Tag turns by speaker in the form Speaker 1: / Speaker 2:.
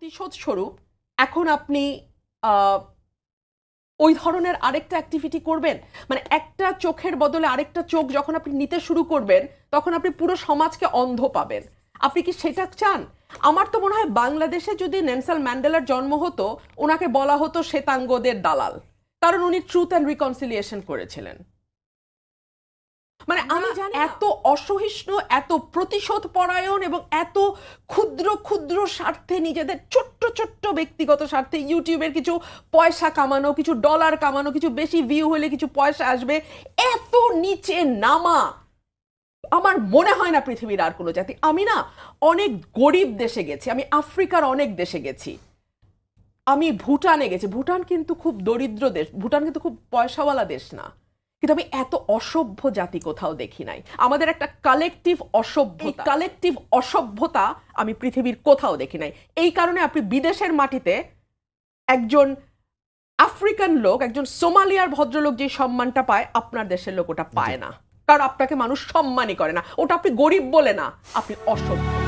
Speaker 1: প্রতিশোধ স্বরূপ এখন আপনি ওই ধরনের আরেকটা অ্যাক্টিভিটি করবেন? মানে একটা চোখের বদলে আরেকটা চোখ যখন আপনি নিতে শুরু করবেন তখন আপনি পুরো সমাজকে অন্ধ পাবেন। আপনি কি সেটা চান? আমার তো মনে হয় বাংলাদেশে যদি নেলসন ম্যান্ডেলার জন্ম হতো, ওনাকে বলা হতো শ্বেতাঙ্গদের দালাল, কারণ উনি ট্রুথ অ্যান্ড রিকনসিলিয়েশন করেছিলেন। মানে আমি জানি এত অসহিষ্ণু, এত প্রতিশোধ পরায়ণ এবং এত ক্ষুদ্র ক্ষুদ্র স্বার্থে, নিজেদের ছোট্ট ছোট্ট ব্যক্তিগত স্বার্থে, ইউটিউবের কিছু পয়সা কামানো, কিছু ডলার কামানো, কিছু বেশি ভিউ হলে কিছু পয়সা আসবে, এত নিচে নামা আমার মনে হয় না পৃথিবীর আর কোনো জাতি। আমি না অনেক গরিব দেশে গেছি, আমি আফ্রিকার অনেক দেশে গেছি, আমি ভুটানে গেছি। ভুটান কিন্তু খুব দরিদ্র দেশ, ভুটান কিন্তু খুব পয়সাওয়ালা দেশ না, কিন্তু আমি এত অসভ্য জাতি কোথাও দেখি নাই। আমাদের একটা কালেকটিভ অসভ্যতা, কালেকটিভ অসভ্যতা আমি পৃথিবীর কোথাও দেখি নাই। এই কারণে আপনি বিদেশের মাটিতে একজন আফ্রিকান লোক, একজন সোমালিয়ার ভদ্রলোক যে সম্মানটা পায়, আপনার দেশের লোক ওটা পায় না, কারণ আপনাকে মানুষ সম্মানই করে না। ওটা আপনি গরিব বলে না, আপনি অসভ্য।